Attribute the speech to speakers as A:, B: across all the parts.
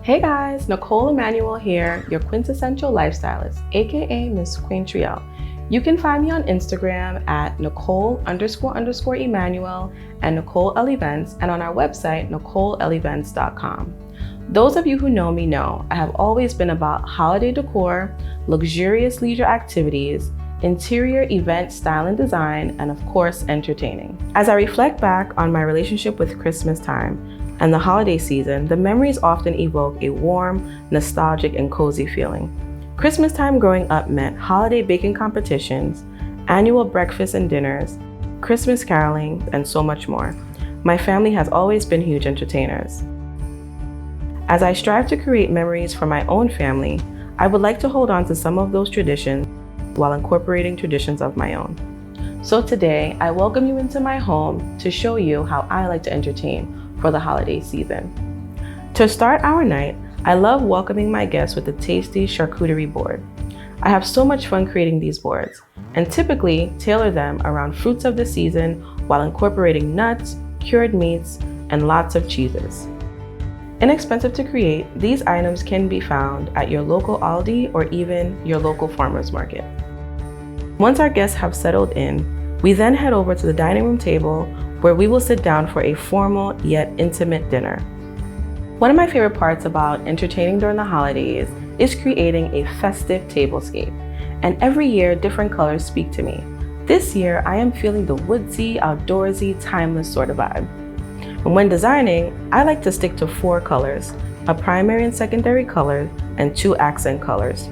A: Hey guys, Nicole Emmanuel here, your quintessential lifestylist, aka Miss Queen Trielle. You can find me on Instagram at Nicole__Emmanuel and Nicole L Events, and on our website, NicoleLEvents.com. Those of you who know me know I have always been about holiday decor, luxurious leisure activities, interior event style and design, and of course, entertaining. As I reflect back on my relationship with Christmas time and the holiday season, the memories often evoke a warm, nostalgic, and cozy feeling. Christmas time growing up meant holiday baking competitions, annual breakfasts and dinners, Christmas caroling, and so much more. My family has always been huge entertainers. As I strive to create memories for my own family, I would like to hold on to some of those traditions while incorporating traditions of my own. So today, I welcome you into my home to show you how I like to entertain for the holiday season. To start our night, I love welcoming my guests with a tasty charcuterie board. I have so much fun creating these boards and typically tailor them around fruits of the season while incorporating nuts, cured meats, and lots of cheeses. Inexpensive to create, these items can be found at your local Aldi or even your local farmer's market. Once our guests have settled in, we then head over to the dining room table where we will sit down for a formal yet intimate dinner. One of my favorite parts about entertaining during the holidays is creating a festive tablescape, and every year different colors speak to me. This year I am feeling the woodsy, outdoorsy, timeless sort of vibe. And when designing, I like to stick to 4 colors, a primary and secondary color, and 2 accent colors.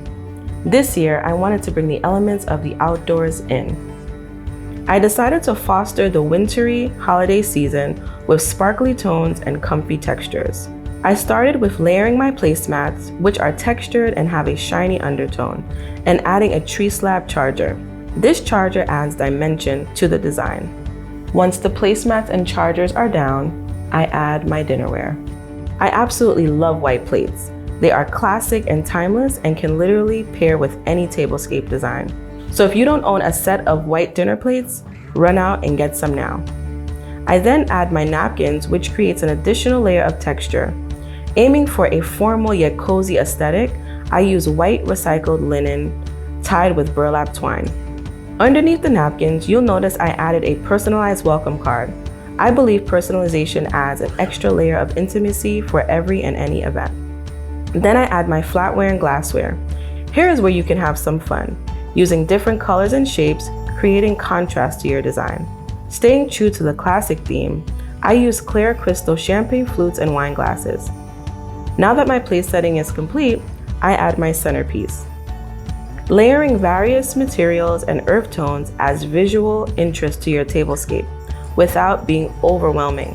A: This year I wanted to bring the elements of the outdoors in. I decided to foster the wintry holiday season with sparkly tones and comfy textures. I started with layering my placemats, which are textured and have a shiny undertone, and adding a tree slab charger. This charger adds dimension to the design. Once the placemats and chargers are down, I add my dinnerware. I absolutely love white plates. They are classic and timeless and can literally pair with any tablescape design. So if you don't own a set of white dinner plates, run out and get some now. I then add my napkins, which creates an additional layer of texture. Aiming for a formal yet cozy aesthetic, I use white recycled linen tied with burlap twine. Underneath the napkins, you'll notice I added a personalized welcome card. I believe personalization adds an extra layer of intimacy for every and any event. Then I add my flatware and glassware. Here is where you can have some fun, using different colors and shapes, creating contrast to your design. Staying true to the classic theme, I use clear crystal champagne flutes and wine glasses. Now that my place setting is complete, I add my centerpiece. Layering various materials and earth tones adds visual interest to your tablescape without being overwhelming,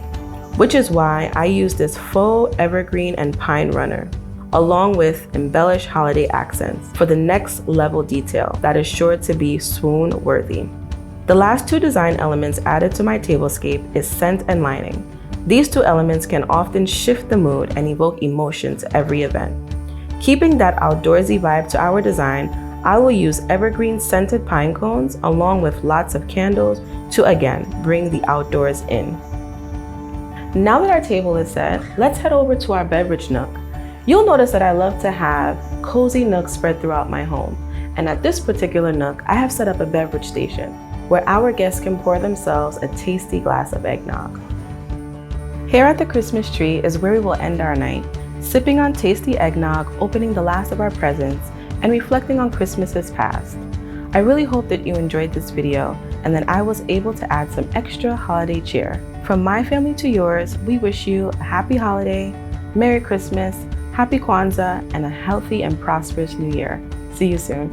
A: which is why I use this faux evergreen and pine runner, along with embellished holiday accents for the next level detail that is sure to be swoon worthy. The last 2 design elements added to my tablescape is scent and lighting. These 2 elements can often shift the mood and evoke emotion to every event. Keeping that outdoorsy vibe to our design, I will use evergreen scented pine cones along with lots of candles to again bring the outdoors in. Now that our table is set, let's head over to our beverage nook. You'll notice that I love to have cozy nooks spread throughout my home. And at this particular nook, I have set up a beverage station where our guests can pour themselves a tasty glass of eggnog. Here at the Christmas tree is where we will end our night, sipping on tasty eggnog, opening the last of our presents, and reflecting on Christmases past. I really hope that you enjoyed this video and that I was able to add some extra holiday cheer. From my family to yours, we wish you a happy holiday, Merry Christmas, Happy Kwanzaa, and a healthy and prosperous New Year. See you soon.